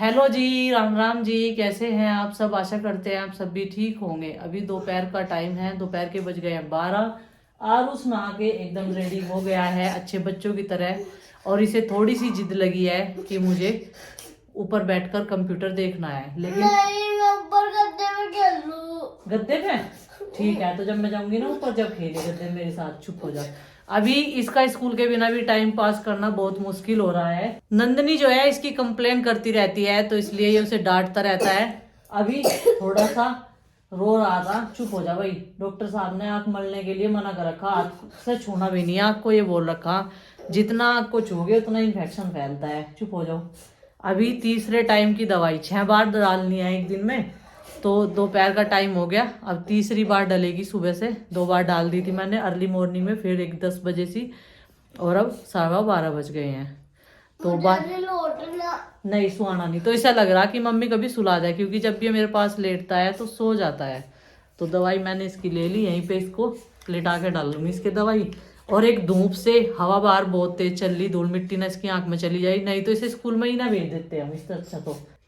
Hello जी, राम राम जी। कैसे हैं आप सब? आशा करते हैं आप सब भी ठीक होंगे। अभी दोपहर का टाइम है, दोपहर के बज गए हैं 12। आरुष नहा के एकदम रेडी हो गया है अच्छे बच्चों की तरह। और इसे थोड़ी सी जिद लगी है कि मुझे ऊपर बैठकर कंप्यूटर देखना है, लेकिन नहीं, मैं ऊपर गद्दे में खेल लूं। गद्दे पे ठीक है। तो जब मैं जाऊंगी ना ऊपर, जब खेले गद्दे में मेरे साथ, चुप हो जा। अभी इसका स्कूल के बिना भी टाइम पास करना बहुत मुश्किल हो रहा है। नंदनी जो है इसकी कंप्लेन करती रहती है, तो इसलिए ये उसे डांटता रहता है। अभी थोड़ा सा रो रहा था। चुप हो जा भाई। डॉक्टर साहब ने आंख मलने के लिए मना कर रखा, आंख से छूना भी नहीं। आंख को ये बोल रखा जितना आंख को छूगे उतना इन्फेक्शन फैलता है। चुप हो जाओ। अभी तीसरे टाइम की दवाई 6 बार डालनी है एक दिन में। तो दोपहर का टाइम हो गया, अब तीसरी बार डलेगी। सुबह से 2 बार डाल दी थी मैंने अर्ली मॉर्निंग में, फिर एक 10 बजे सी, और अब 12:15 बज गए हैं। तो बात नहीं, सुहाना नहीं। तो ऐसा लग रहा कि मम्मी कभी सुला जाए, क्योंकि जब भी ये मेरे पास लेटता है तो सो जाता है। तो दवाई मैंने इसकी ले ली, यहीं पे इसको लेटा के डाल लूंगी इसके दवाई। और एक धूप से हवा बाहर बहुत तेज चल रही, धूल मिट्टी ना इसकी आंख में चली जाए, नहीं तो इसे स्कूल में ही ना भेज देते हम इससे अच्छा।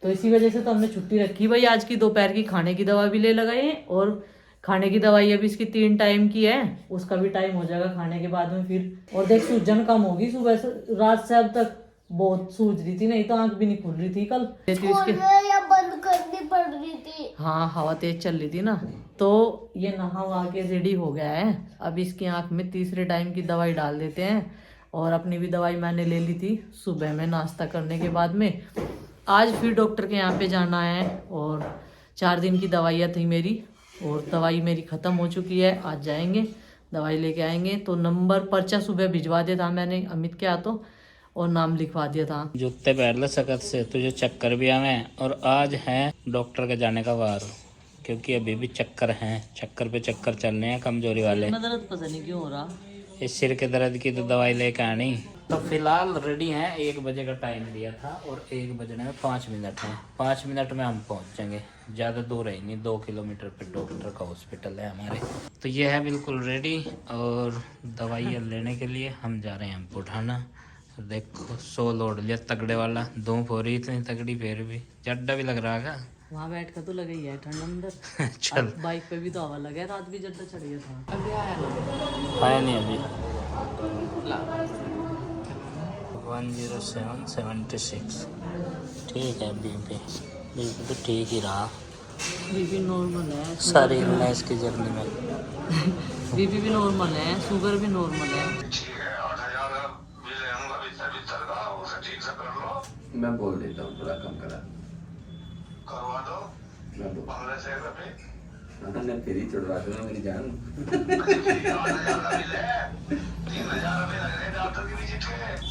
तो इसी वजह से तो हमने छुट्टी रखी भाई। आज की दोपहर की खाने की दवा भी ले लगाए हैं, और खाने की दवाई अभी इसकी 3 टाइम की है, उसका भी टाइम हो जाएगा खाने के बाद में फिर। और देख सूजन कम होगी, सुबह से रात से अब तक बहुत सूज रही थी, नहीं तो आंख भी नहीं खुल रही थी कल। इसके या बंद करनी पड़ रही थी। हाँ, हवा तेज चल रही थी ना। तो ये नहा वहा के रेडी हो गया है। अब इसकी आंख में तीसरे टाइम की दवाई डाल देते हैं। और अपनी भी दवाई मैंने ले ली थी सुबह में नाश्ता करने के बाद में। आज फिर डॉक्टर के यहाँ पे जाना है, और 4 दिन की दवाइयाँ थी मेरी, और दवाई मेरी ख़त्म हो चुकी है। आज जाएंगे दवाई लेके आएंगे। तो नंबर पर्चा सुबह भिजवा दिया था मैंने अमित के हाथों, और नाम लिखवा दिया था। जूते पहन ले सकत से, तुझे चक्कर भी आवे। और आज है डॉक्टर के जाने का वार, क्योंकि अभी भी चक्कर हैं, चक्कर पे चक्कर चल रहे हैं कमजोरी वाले। दर्द पता नहीं क्यों हो रहा। इस सिर के दर्द की तो दवाई लेके आनी। तो फिलहाल रेडी हैं, 1 बजे का टाइम दिया था, और 1 बजने में 5 मिनट हैं। 5 मिनट में हम पहुंच जाएंगे। ज़्यादा दूर है नहीं, 2 किलोमीटर पे डॉक्टर का हॉस्पिटल है हमारे। तो ये है बिल्कुल रेडी, और दवाइयाँ लेने के लिए हम जा रहे हैं हमको उठाना। देखो 100 लोड लिया तगड़े वाला। धूप हो रही इतनी तगड़ी, फिर भी जड्डा भी लग रहा है। वहाँ बैठ कर तो लगा ही है ठंड अंदर। चल बाइक पे भी तो हवा लगा है, रात भी जड्डा चढ़ गया था। आया नहीं अभी। 10776 ठीक है। बीपी तो ठीक ही रहा, बीपी नॉर्मल है, सारी इलनेस की जर्नी में। बीपी भी नॉर्मल है, शुगर भी नॉर्मल है। मैं बोल देता हूँ थोड़ा कम करवा दो। मैं फिर ही चढ़वा दूंगा मेरी जान।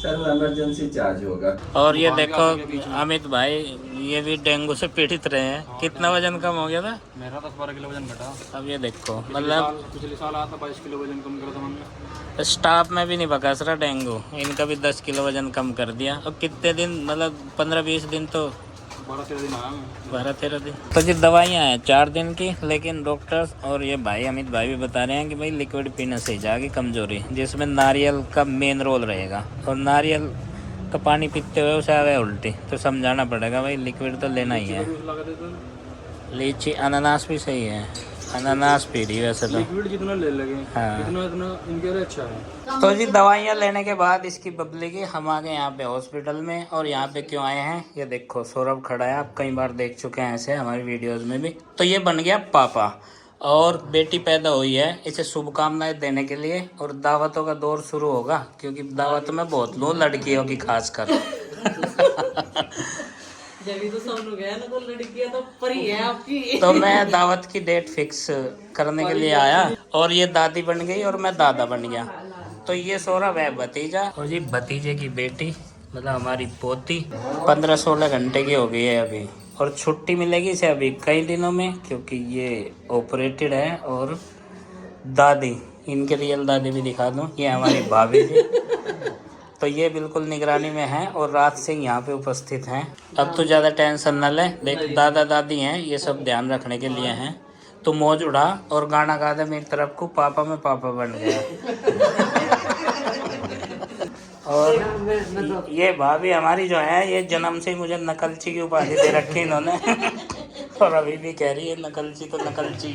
सर वो इमरजेंसी चार्ज होगा। और ये देखो अमित भाई, ये भी डेंगू से पीड़ित रहे हैं। कितना वजन कम हो गया था? मेरा 10-12 किलो वजन घटा। अब ये देखो, मतलब पिछले साल आया था 22 किलो वजन कम करा था मैंने। स्टाफ में भी नहीं बकस रहा डेंगू, इनका भी 10 किलो वजन कम कर दिया। और कितने दिन, मतलब 15-20 दिन, तो 12-13 दिन आया मैं। 12-13 दिन। तो जी दवाइयाँ हैं 4 दिन की, लेकिन डॉक्टर्स और ये भाई अमित भाई भी बता रहे हैं कि भाई लिक्विड पीने से जाएगी कमजोरी, जिसमें नारियल का मेन रोल रहेगा। और नारियल का पानी पीते हुए उसे आवे उल्टी, तो समझाना पड़ेगा भाई लिक्विड तो लेना ही है। लीची, अनानास भी सही है, अनानास पी रही वैसे तो। लिक्विड जितना ले लगे, हाँ। इतना इनके लिए अच्छा है। तो जी दवाइयाँ लेने के बाद इसकी बबली की हम आ गए यहाँ पे हॉस्पिटल में। और यहाँ पे क्यों आए हैं, ये देखो सौरभ खड़ा है, आप कई बार देख चुके हैं ऐसे हमारी वीडियोस में भी। तो ये बन गया पापा, और बेटी पैदा हुई है, इसे शुभकामनाएं देने के लिए। और दावतों का दौर शुरू होगा, क्योंकि दावत में बहुत लोग लड़कियों की खास कर। जब तो सब गया ना, तो लड़कियां तो परी है आपकी। तो मैं दावत की डेट फिक्स करने के लिए आया, और ये दादी बन गई और मैं दादा बन गया। तो ये सौरभ है भतीजा, और जी भतीजे की बेटी, मतलब हमारी पोती 15-16 घंटे की हो गई है अभी। और छुट्टी मिलेगी इसे अभी कई दिनों में, क्योंकि ये ऑपरेटेड है। और दादी, इनके रियल दादी भी दिखा दूँ, ये हमारी भाभी जी। तो ये बिल्कुल निगरानी में है, और रात से यहाँ पे उपस्थित हैं। अब तो ज़्यादा टेंशन न ले, देख दादा दादी हैं, ये सब ध्यान रखने के लिए हैं। तो मौज उड़ा और गाना गा दे मेरी तरफ को, पापा में पापा बन गया। और ये भाभी हमारी जो है ये जन्म से ही मुझे नकलची की उपाधि दे रखी इन्होंने और अभी भी कह रही है नकलची तो नकलची।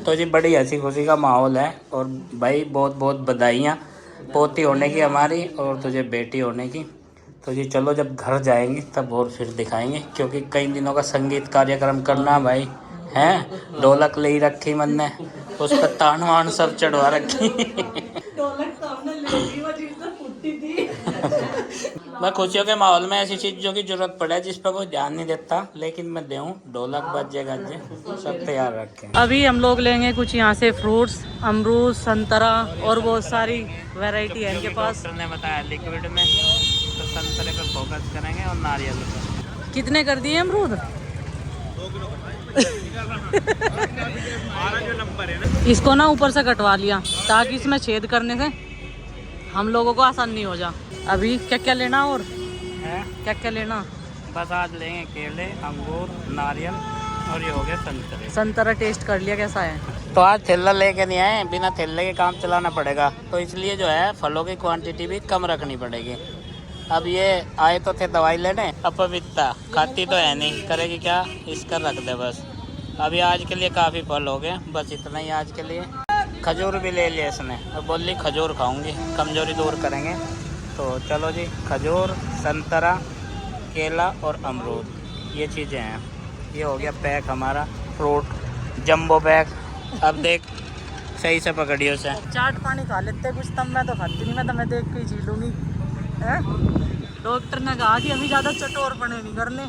तो जी बड़ी हंसी खुशी का माहौल है और भाई बहुत बहुत बधाइयाँ पोती होने की हमारी और तुझे बेटी होने की। तो जी चलो जब घर जाएंगे तब और फिर दिखाएंगे, क्योंकि कई दिनों का संगीत कार्यक्रम करना भाई हैं। ढोलक ले ही रखी मन ने, उस पर तान वान सब चढ़वा रखी। मैं खुशियों के माहौल में ऐसी चीज़ों की जरूरत पड़े जिस पर कोई ध्यान नहीं देता, लेकिन मैं दूँ ढोलक बजे गजे सब तैयार रखें। अभी हम लोग लेंगे कुछ यहाँ से फ्रूट्स, अमरूद, संतरा और बहुत सारी वैरायटी है इनके पास। डॉक्टर ने बताया लिक्विड में तो संतरे पे फोकस करेंगे और नारियल पे। कितने कर दिए अमरूद? इसको ना ऊपर से कटवा लिया ताकि इसमें छेद करने से हम लोगों को आसान नहीं हो जा। अभी क्या क्या लेना और है क्या क्या लेना? बस आज लेंगे केले, अंगूर, नारियल और ये हो गया संतरे। संतरा टेस्ट कर लिया कैसा है? तो आज थैला लेके नहीं आए, बिना थैले के काम चलाना पड़ेगा, तो इसलिए जो है फलों की क्वांटिटी भी कम रखनी पड़ेगी। अब ये आए तो थे दवाई लेने, अपवित्रता खाती तो है नहीं, करेगी क्या, इसका रख दे बस। अभी आज के लिए काफ़ी फल हो गए, बस इतना ही आज के लिए। खजूर भी ले लिया इसने और बोली खजूर खाऊंगी, कमजोरी दूर करेंगे। तो चलो जी, खजूर, संतरा, केला और अमरूद ये चीज़ें हैं। ये हो गया पैक हमारा फ्रूट जंबो पैक। अब देख सही से पकड़ियो से। चाट पानी खा लेते कुछ, तब मैं तो खाती नहीं, मैं तो मैं देख के ही जी लूँगी। डॉक्टर ने कहा कि अभी ज़्यादा चटोर पड़े नहीं करने।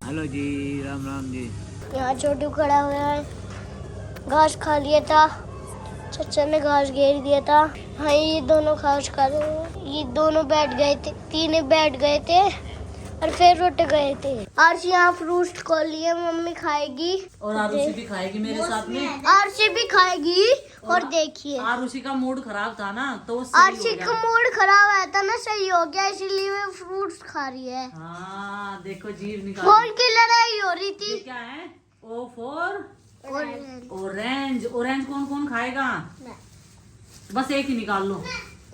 हेलो जी, राम राम जी। यहाँ छोटू खड़ा हुआ है, घास खा लिया था, चचा ने घास घेर दिया था। हाँ ये दोनों घास खा रहे हैं, ये दोनों बैठ गए थे, तीनों बैठ गए थे और फिर उठ गए थे। आज यहाँ फ्रूट को लिए मम्मी खाएगी और आरुषि भी खाएगी मेरे साथ में। आरसी भी खाएगी और देखिए आरुषि का मूड खराब था ना तो आरसी का मूड खराब है था ना, सही हो गया, इसीलिए वो फ्रूट्स खा रही है। हाँ देखो जीव निकाल। फोन की लड़ाई हो रही थी। ये क्या है? O for orange. ऑरेंज कौन कौन खाएगा? बस एक ही निकाल लो,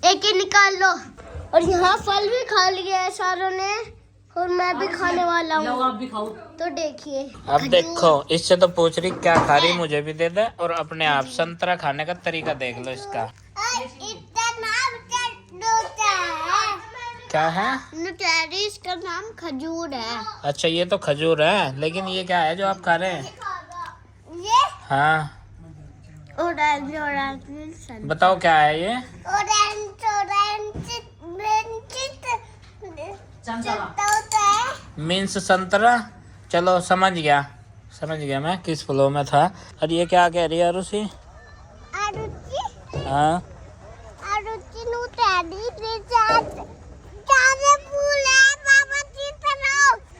एक ही निकाल लो। और यहाँ फल भी खा लिया है सारों ने और मैं भी खाने वाला लो हूँ, आप भी खाओ। तो देखिए। अब देखो इससे तो पूछ रही क्या खा रही, मुझे भी दे दे। और अपने आप संतरा खाने का तरीका देख लो इसका। क्या है? नुटेरी, इसका नाम खजूर है। अच्छा ये तो खजूर है, लेकिन ये क्या है जो आप खा रहे हैं? ये हाँ ऑरेंज ऑरेंज बताओ क्या है ये? ऑरेंज ऑरेंज मीन्स संतरा। चलो समझ गया मैं किस फ्लो में था। और ये क्या कह रही है आरुषि? हाँ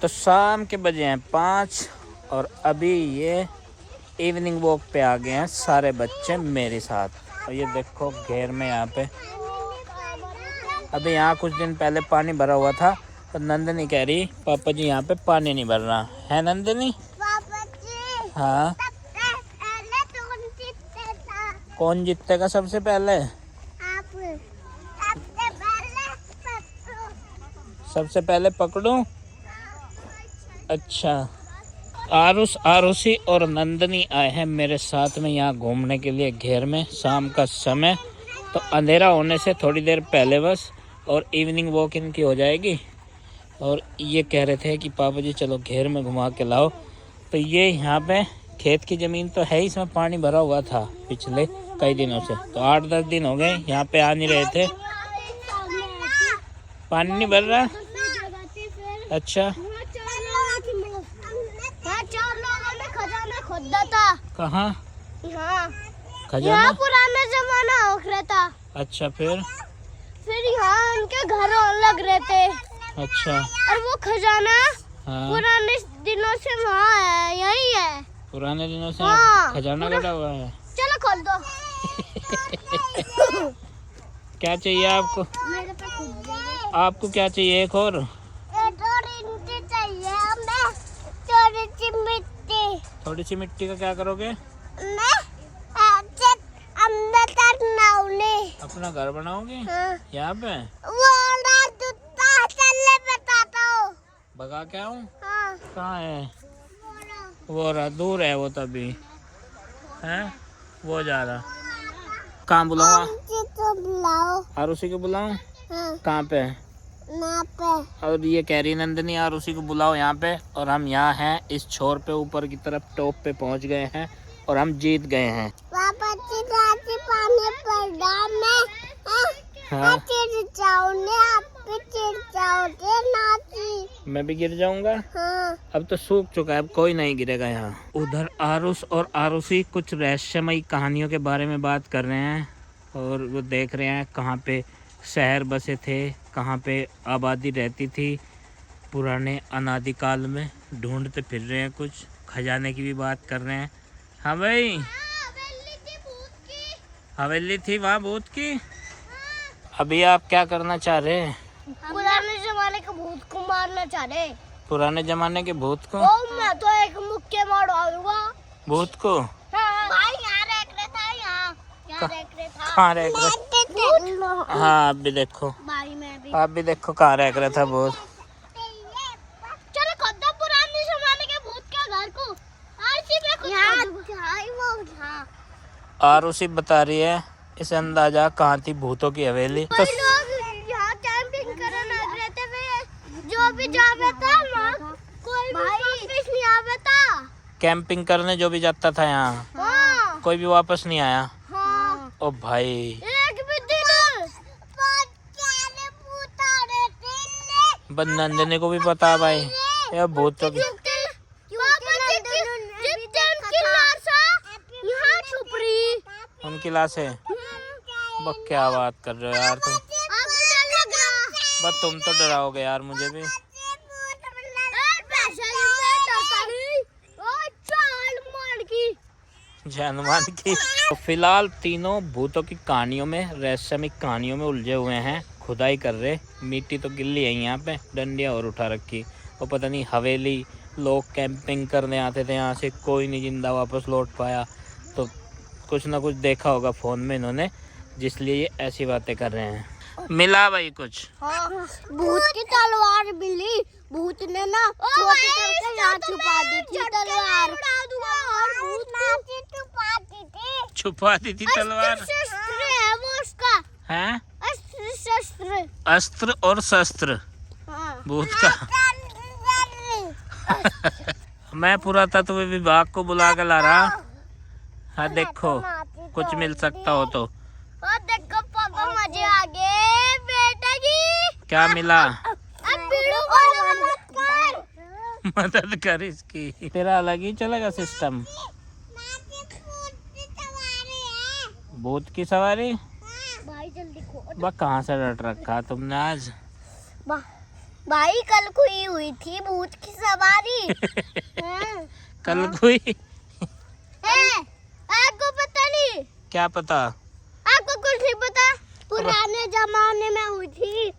तो शाम के बजे हैं 5 और अभी ये इवनिंग वॉक पे आ गए हैं सारे बच्चे मेरे साथ। और ये देखो घेर में यहाँ पे अभी यहाँ कुछ दिन पहले पानी भरा हुआ था तो नंदनी कह रही पापा जी यहाँ पे पानी नहीं भर रहा है। नंदनी हाँ कौन जीतेगा सबसे पहले? सबसे पहले पकड़ूं? अच्छा आरुषि और नंदनी आए हैं मेरे साथ में यहाँ घूमने के लिए घेर में। शाम का समय तो अंधेरा होने से थोड़ी देर पहले बस, और इवनिंग वॉक इनकी हो जाएगी। और ये कह रहे थे कि पापा जी चलो घेर में घुमा के लाओ। तो ये यहाँ पे खेत की ज़मीन तो है, इसमें पानी भरा हुआ था पिछले कई दिनों से, तो 8-10 दिन हो गए यहाँ पे आ नहीं रहे थे। पानी नहीं भर रहा? अच्छा खोदा था। कहाँ? यहाँ खजाना? पुराना जमाना हो रहा था। अच्छा फिर यहाँ उनके घर लग रहे थे। अच्छा और वो खजाना हाँ पुराने दिनों से वहाँ है, यही है। पुराने दिनों से हाँ, खजाना गड़ा हुआ है। चलो खोल दो। क्या चाहिए आपको? मेरे पे खुद दे। आपको क्या चाहिए? एक और चाहिए हमें, थोड़ी सी मिट्टी। थोड़ी सी मिट्टी का क्या करोगे? मैं अंदर तक नाउने। अपना घर बनाओगे? हाँ। यहाँ पे? वो ना जूता चलने बताता हूँ। भगा के आऊँ? हाँ। कहाँ है? वो रहा, दूर है वो तभी है, वो जा रहा। कहाँ बुलाऊँ? तो बुलाओ। आरुषि को बुलाऊँ? हाँ। कहाँ पे? ना पे। और ये कह रही नंदनी आरुषि को बुलाओ यहाँ पे, और हम यहाँ हैं इस छोर पे, ऊपर की तरफ टॉप पे पहुँच गए हैं और हम जीत गए हैं। पापा चिराची पानी पर डाल मैं हाँ। चिर जाऊंगे, आप भी चिर जाओगे नाची। मैं भी गिर जाऊंगा? हाँ। अब तो सूख चुका है, अब कोई नहीं गिरेगा यहाँ। उधर आरुष और आरुषि कुछ रहस्यमयी कहानियों के बारे में बात कर रहे हैं, और वो देख रहे हैं कहाँ पे शहर बसे थे, कहाँ पे आबादी रहती थी पुराने अनादिकाल में। ढूंढते फिर रहे हैं, कुछ खजाने की भी बात कर रहे हैं। हाँ भाई, हवेली थी वहाँ भूत की। अभी आप क्या करना चाह रहे हैं? पुराने जमाने के भूत को मारना चाह रहे। पुराने जमाने के भूत को? मैं तो एक मुक्के मार डालूंगा भूत को? भाई यहाँ देख रहे था, यहाँ देख रहे था। कहाँ रह रहे? हाँ आप भी देखो, भाई मैं भी। आप भी देखो कहाँ रह रहा था भूत। चलो खोदो पुराने जमाने के भूत के घर को। यहाँ आरुषि बता रही है इसे अंदाजा कहाँ थी भूतों की हवेली। तो लोग यहाँ कैंपिंग करने लग रहे थे, जो भी जावे था ना, कोई भी वापस नहीं आवे था। कैंपिंग करने जो भी जाता था यहाँ, हाँ। कोई भी वापस नहीं आया। हाँ। ओ भाई, एक भी दिन भूत आ रहे थे। बस नंदिनी को भी पता है भाई ये भूतों की। यहाँ छुप रही। उनकी लाश है? बस क्या बात कर रहे हो यार तुम, बस तुम तो डराओगे यार मुझे भी। जय हनुमान की। तो फिलहाल तीनों भूतों की कहानियों में, रहस्यमय कहानियों में उलझे हुए हैं, खुदाई कर रहे। मिट्टी तो गिल्ली है यहाँ पे, डंडियाँ और उठा रखी, और पता नहीं हवेली लोग कैंपिंग करने आते थे यहाँ से, कोई नहीं जिंदा वापस लौट पाया। तो कुछ ना कुछ देखा होगा फ़ोन में इन्होंने, जिसलिए ये ऐसी बातें कर रहे हैं। मिला भाई कुछ? हाँ, भूत की तलवार मिली। भूत ने ना छोटी करके यहाँ छुपा दी थी तलवार। और भूत छुपा दी थी तलवार? शस्त्र है वो उसका। हैं? अस्त्र शस्त्र। अस्त्र और शस्त्र हाँ। भूत का। मैं पुरातत्व विभाग को बुला के ला रहा। हाँ देखो, कुछ मिल सकता हो तो। और देखो पापा, मजे आ गए बेटा की। क्या मिला? अब पीड़ू को मदद कर। मदद कर इसकी। तेरा अलग ही चलेगा सिस्टम। भूत की सवारी? भाई जल्दी खोल। बस कहाँ से डट रखा तुमने आज? भाई कल को ही हुई थी भूत की सवारी। कल कोई? आपको पता नहीं? क्या पता? आपको कुछ नहीं पता? पुराने जमाने में हुई थी।